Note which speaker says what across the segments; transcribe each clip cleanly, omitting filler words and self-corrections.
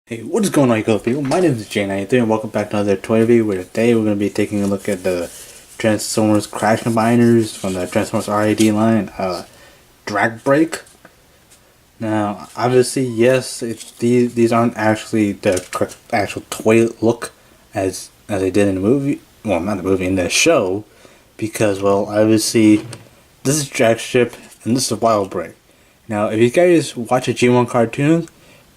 Speaker 1: Hey, what is going on, you good people? My name is J93 and welcome back to another toy review where today we're going to be taking a look at the Transformers Crash Combiners from the Transformers RAD line, Dragbreak. Now, obviously, yes, these aren't actually the correct actual toy look as they did in the movie. Well, not the movie, in the show. Because, well, obviously, this is Dragstrip and this is Wildbreak. Now, if you guys watch a G1 cartoon,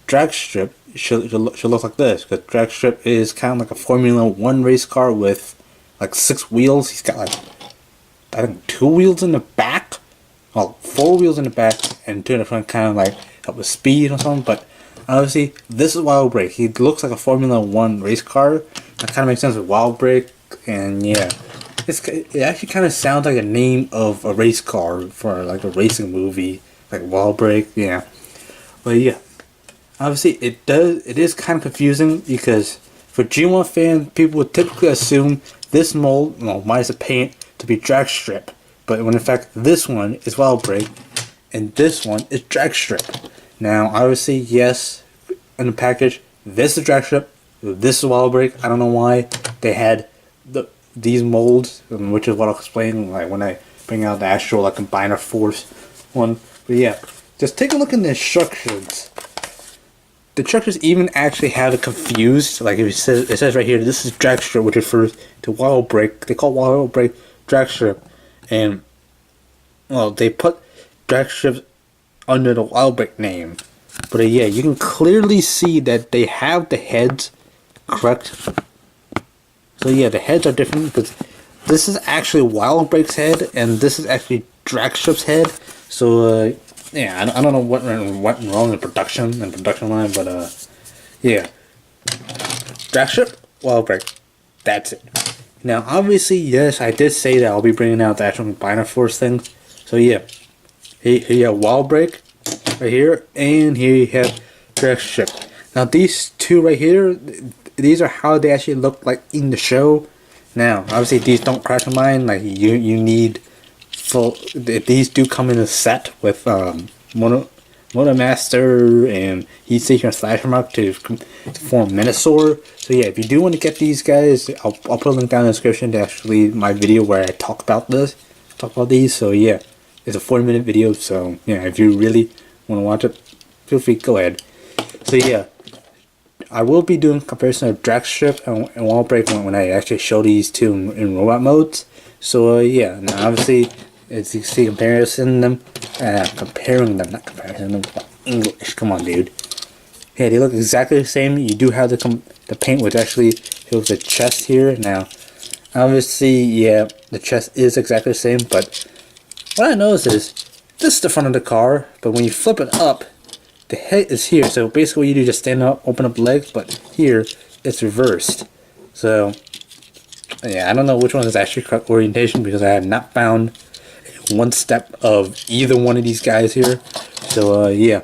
Speaker 1: Dragstrip should look like this, because Dragstrip is kind of like a Formula 1 race car with like 6 wheels. He's got like, I think 2 wheels in the back, well, 4 wheels in the back, and 2 in the front, kind of like help with speed or something. But obviously, this is Wildbreak. He looks like a Formula 1 race car. That kind of makes sense with Wildbreak, and yeah. It actually kind of sounds like a name of a race car for like a racing movie, like Wildbreak, yeah. But yeah. Obviously, it is kind of confusing because for G1 fans, people would typically assume this mold, well, minus the paint, to be Dragstrip, but when in fact this one is Wildbreak, and this one is Dragstrip. Now, obviously, yes, in the package, this is Dragstrip, this is Wildbreak. I don't know why they had these molds, which is what I'll explain like when I bring out the actual like combiner force one. But yeah, just take a look in the instructions. The instructions even actually have it confused. Like it says right here, this is Dragstrip, which refers to Wildbreak. They call Wildbreak Dragstrip, and well, they put Dragstrip under the Wildbreak name. But yeah, you can clearly see that they have the heads correct. So yeah, the heads are different because this is actually Wildbreak's head, and this is actually Dragstrip's head. So yeah, I don't know what went wrong in the production line, but yeah, Dragstrip, Wildbreak, that's it. Now, obviously, yes, I did say that I'll be bringing out the actual combiner force thing. So yeah, here you have Wildbreak right here, and here you have Dragstrip. Now these two right here, these are how they actually look like in the show. Now, obviously, these don't crash combine. Like you need full. These do come in a set with Motor Master and Heat Seeker and Slasher Mark to form Minosaur. So yeah, if you do want to get these guys, I'll put a link down in the description to actually my video where I talk about these. So yeah, it's a 4-minute video. So yeah, if you really want to watch it, feel free to go ahead. So yeah, I will be doing comparison of Dragstrip and Wildbreak when I actually show these two in robot modes. So yeah, now obviously, as you see, not comparison them, English, come on dude. Yeah, they look exactly the same. You do have the paint which actually shows the chest here. Now, obviously, yeah, the chest is exactly the same, but what I noticed is, this is the front of the car, but when you flip it up, the head is here. So basically what you do is just stand up, open up legs, but here, it's reversed. So, yeah, I don't know which one is actually correct orientation because I have not found one step of either one of these guys here. So yeah.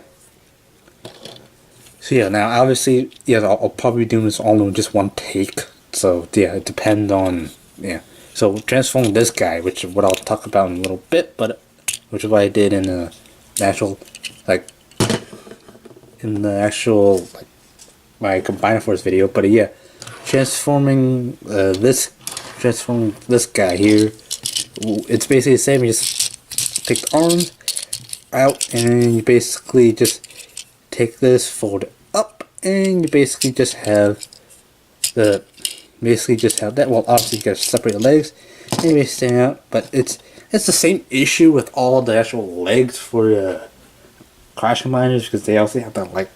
Speaker 1: So yeah, now obviously, yeah, I'll probably be doing this all in just one take. So yeah, it depends on, yeah. So transform this guy, which is what I'll talk about in a little bit, but which is what I did in the actual like my combiner force video. But yeah, transforming this guy here, it's basically the same. You just take the arms out and you basically just take this, fold it up, and you basically just have that. Well, obviously you gotta separate the legs and you stand out, but it's the same issue with all the actual legs for Crash Combiners, because they also have that like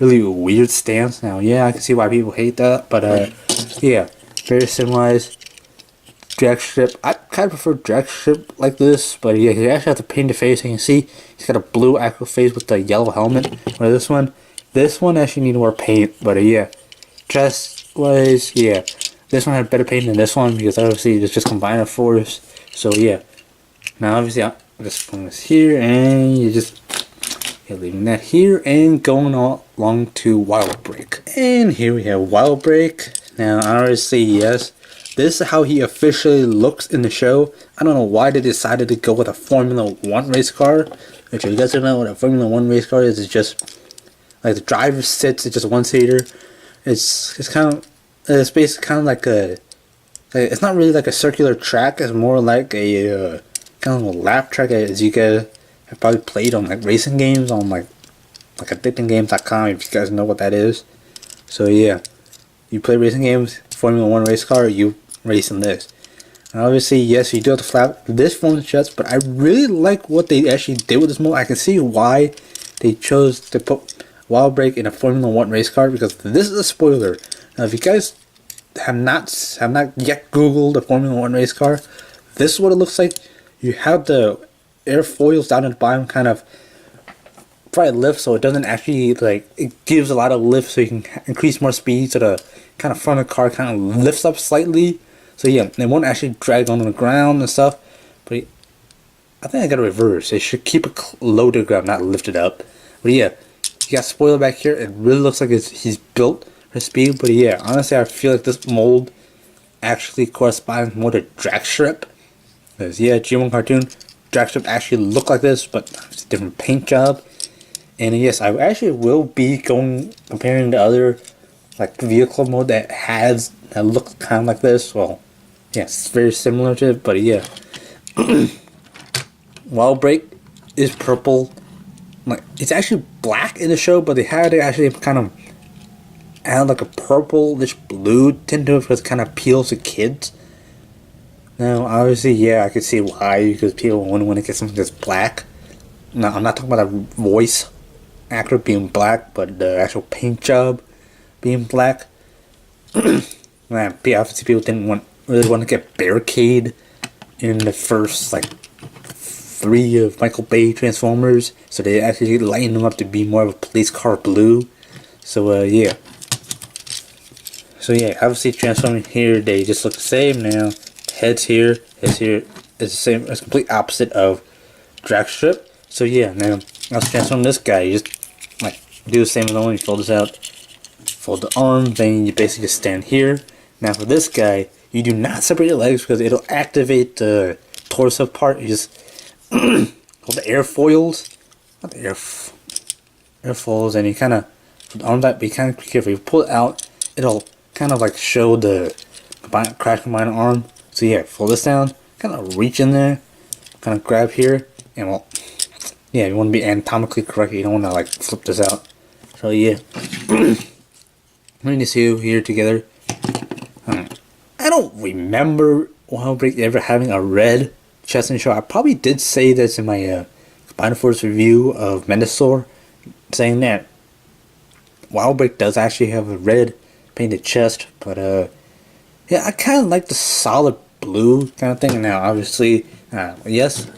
Speaker 1: really weird stance. Now yeah, I can see why people hate that, but yeah, very similar. Dragstrip, I kind of prefer Dragstrip like this, but yeah, you actually have to paint the face. You can see he's got a blue actual face with the yellow helmet. Where this one actually need more paint, but yeah, chest wise, yeah, this one had better paint than this one because obviously it's just combiner force. So yeah, now obviously I'm just putting this here, and you're leaving that here and going along to Wildbreak. And here we have Wildbreak. Now obviously, yes, this is how he officially looks in the show. I don't know why they decided to go with a Formula 1 race car. Which, if you guys don't know what a Formula 1 race car is, it's just Like the driver sits, it's just one seater. It's kind of it's basically kind of like it's not really like a circular track. It's more like a kind of a lap track, as you guys have probably played on like racing games on like addictinggames.com, if you guys know what that is. So yeah, you play racing games, Formula 1 race car, you race in this. And obviously, yes, you do have to flap this phone shuts, but I really like what they actually did with this mode. I can see why they chose to put Wild Break in a Formula 1 race car, because this is a spoiler. Now, if you guys have not yet Googled a Formula 1 race car, this is what it looks like. You have the airfoils down at the bottom kind of probably lift, so it doesn't actually, like, it gives a lot of lift so you can increase more speed, so the kind of front of the car kind of lifts up slightly. So yeah, it won't actually drag on the ground and stuff, but I think I got to reverse. It should keep it low to the ground, not lift it up. But yeah, you got spoiler back here. It really looks like he's built for speed, but yeah, honestly, I feel like this mold actually corresponds more to drag strip. Because yeah, G1 cartoon, drag strip actually look like this, but it's a different paint job. And yes, I actually will be comparing the other like vehicle mode that looks kind of like this. Well, yeah, it's very similar to it, but yeah. Wild Break is purple. Like, it's actually black in the show, but they had to actually kind of add like a purplish blue tint to it because it kind of appeals to kids. Now, obviously, yeah, I can see why, because people wouldn't want to get something that's black. No, I'm not talking about a voice actor being black, but the actual paint job being black. Man, obviously people didn't really want to get Barricade in the first like 3 of Michael Bay Transformers, so they actually lightened them up to be more of a police car blue. So yeah. So yeah, obviously transforming here, they just look the same now. Heads here is the same. It's complete opposite of drag strip. So yeah, now let's transform this guy. You just like do the same as the one. You fold this out, fold the arm, then you basically just stand here. Now for this guy, you do not separate your legs because it'll activate the torso part. You just hold the airfoils, not the airfoils, and you kind of arm that. Be kind of careful. You pull it out, it'll kind of like show the crash combiner arm. So yeah, fold this down, kind of reach in there, kind of grab here, and well, yeah, you want to be anatomically correct. You don't want to like flip this out. So yeah, putting these two here together. I don't remember Wild Break ever having a red chest in the show. I probably did say this in my Combiner Force review of Mendosaur, saying that Wild Break does actually have a red painted chest, but yeah, I kind of like the solid blue kind of thing. Now, obviously, yes,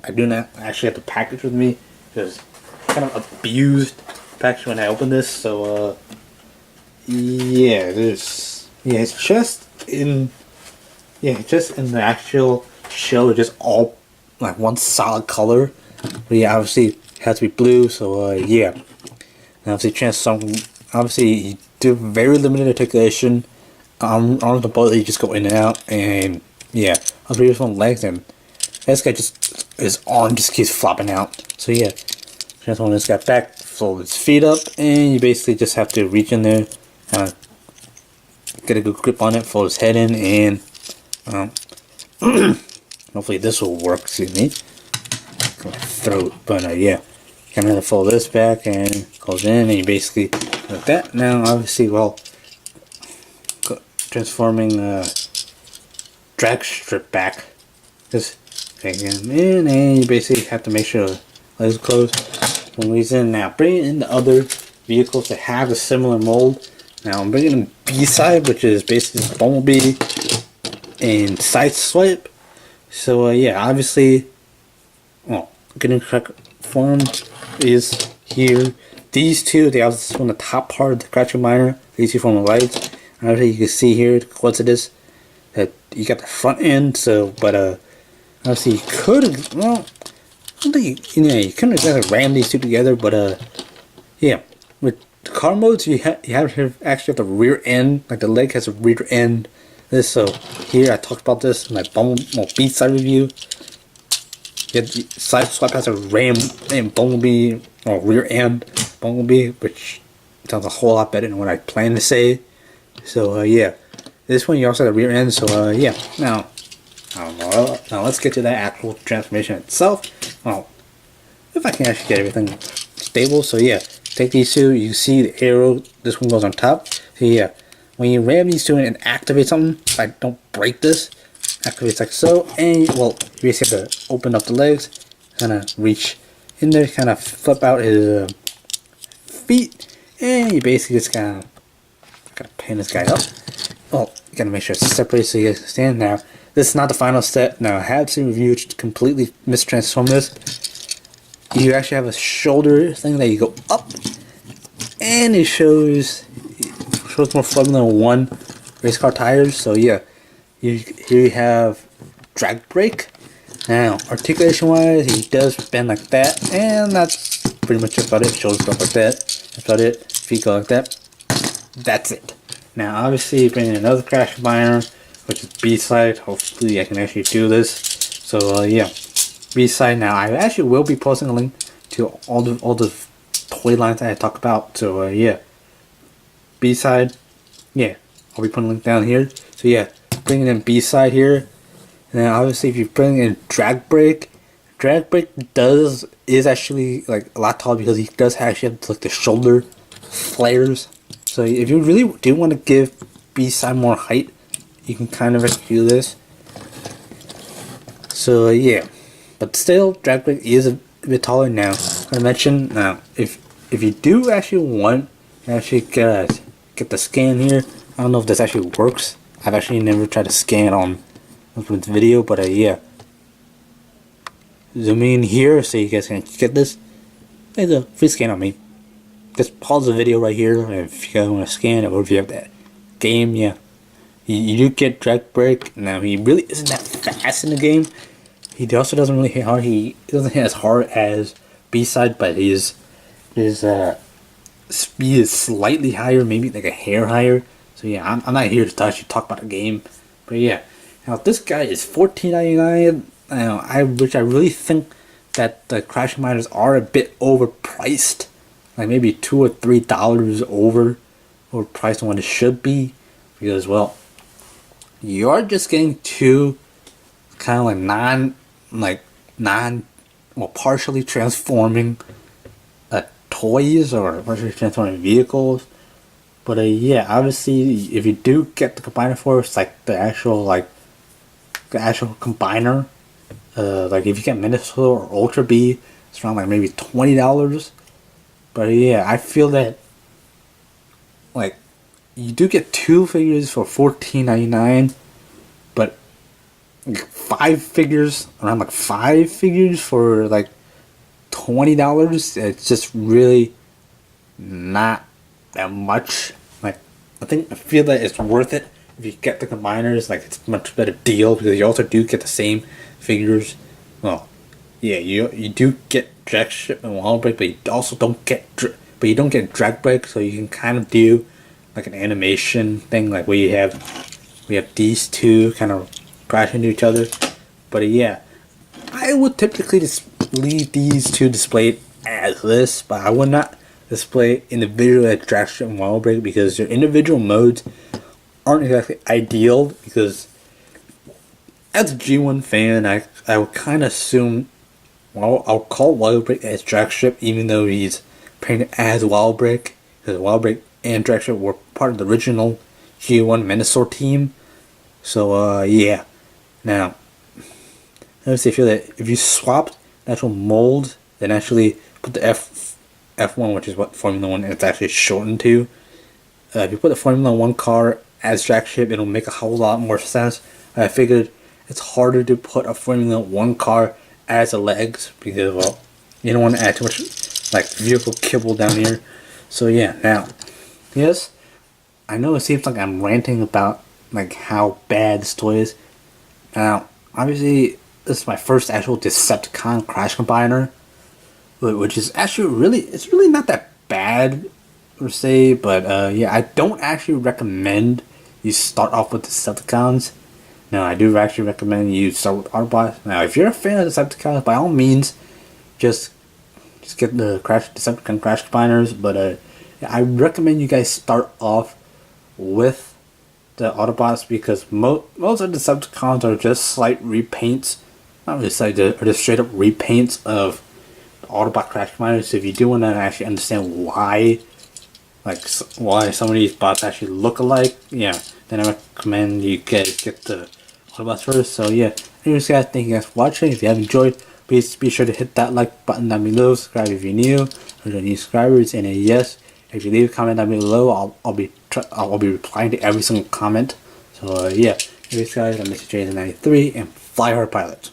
Speaker 1: I do not actually have the package with me because I kind of abused the package when I opened this. So, yeah, it's just in the actual shell, it's just all like one solid color. But yeah, obviously it has to be blue. So yeah, and obviously obviously you do very limited articulation. Arms and both, you just go in and out, and yeah, I'll be from legs, and this guy his arm just keeps flopping out. So yeah, transform this guy back, fold his feet up, and you basically just have to reach in there, kind of get a good grip on it, fold his head in, and hopefully this will work. Excuse me, my throat, but yeah, kind of fold this back and goes in, and you basically like that. Now, obviously, well, transforming drag strip back, just take him in, and you basically have to make sure the legs are closed when he's in. Now bring in the other vehicles that have a similar mold. Now I'm bringing in B-side, which is basically Bumblebee and Sideswipe. So yeah, obviously, well, getting correct form is here. These two, they also on the top part of the Crash Combiner. These two form the lights. Obviously, you can see here what's it is that you got the front end. So, but obviously you could, well, I don't think you couldn't exactly ram these two together. But yeah, with the car modes, you have to actually have the rear end, like the leg has a rear end. This, so here I talked about this in my Beat side review. Yeah, Sideswipe has a ram and Bumblebee or rear end. Bumblebee, which sounds a whole lot better than what I planned to say. So yeah, this one you also have the rear end. So yeah, now I don't know. Now let's get to that actual transformation itself. Well, if I can actually get everything stable. So yeah, take these two. You see the arrow. This one goes on top. So yeah, when you ram these two and activate something, I don't break this. Activates like so, and well, you basically have to open up the legs, kind of reach in there, kind of flip out his feet, and you basically just kind of pin this guy up. Well, you gotta make sure it's separated so you guys can stand. Now, this is not the final step. Now, I had to review to completely mistransform this. You actually have a shoulder thing that you go up, and it shows more Formula 1 race car tires. So yeah, here you have Dragbreak. Now, articulation wise, he does bend like that, and that's pretty much about it. Shoulder stuff like that. That's about it. Feet go like that. That's it. Now, obviously, bring in another crash combiner, which is B-side. Hopefully, I can actually do this. So yeah, B-side. Now, I actually will be posting a link to all the toy lines that I talked about. So yeah, B-side. Yeah, I'll be putting a link down here. So yeah, bringing in B-side here. And then obviously if you bring in Dragbreak is actually like a lot taller because he does actually have like the shoulder flares. So if you really do want to give B-side more height, you can kind of do this. So yeah, but still Dragbreak is a bit taller now. I mentioned now if you do actually want to actually get the scan here, I don't know if this actually works. I've actually never tried to scan on with video, but yeah, zoom in here so you guys can get this. There's a free scan on me. Just pause the video right here if you guys want to scan it, or if you have that game. Yeah, you do get Dragbreak. Now he really isn't that fast in the game. He also doesn't really hit hard. He doesn't hit as hard as B-side, but his speed is slightly higher, maybe like a hair higher. So yeah, I'm not here to actually talk about the game, but yeah. Now this guy is $14.99. Which I really think that the crash miners are a bit overpriced, like maybe $2 or $3 overpriced on what it should be, because well, you're just getting two kind of partially transforming toys or partially transforming vehicles. But yeah, obviously, if you do get the combiner for it, it's like the actual combiner. Like if you get Minnesota or Ultra B, it's around like maybe $20. But yeah, I feel that like you do get two figures for $14.99, but like five figures for like $20. It's just really not that much. Like I feel that it's worth it if you get the combiners. Like it's a much better deal because you also do get the same figures. Well, yeah, you do get drag ship and wall break, but you also don't get drag break. So you can kind of do like an animation thing, like where we have these two kind of crash into each other. But yeah, I would typically just leave these two displayed as this, but I would not display individual as drag strip and wall break because your individual modes aren't exactly ideal. Because as a G1 fan, I would kind of assume, well, I'll call wall break as drag strip even though he's painted as wall break, because wall break and drag strip were part of the original G1 Minnesota team. So yeah, now let's see, I feel that if you swapped the actual mold and actually put the F1, which is what Formula 1 it's actually shortened to, if you put the Formula 1 car as drag strip, it'll make a whole lot more sense. I figured it's harder to put a Formula 1 car as the legs because, well, you don't want to add too much like vehicle kibble down here. So yeah, now, yes, I know it seems like I'm ranting about like how bad this toy is. Now, obviously, this is my first actual Decepticon Crash Combiner, which is actually it's really not that bad per se, but yeah, I don't actually recommend you start off with Decepticons. Now, I do actually recommend you start with Autobots. Now, if you're a fan of Decepticons, by all means, just just get the Decepticon Crash Combiners. But I recommend you guys start off with the Autobots because most of the Decepticons are just slight repaints. Not really slight, they're just straight up repaints of Autobot Crash Combiners. So if you do want to actually understand why, like why some of these bots actually look alike, yeah, then I recommend you guys get the Autobots first. So yeah, anyways guys, thank you guys for watching. If you have enjoyed, please be sure to hit that like button down below, subscribe if you're new, or you're new subscribers, and a yes, if you leave a comment down below, I'll be replying to every single comment. So yeah, anyways guys, I'm Mr. Jason93 and fly hard pilot.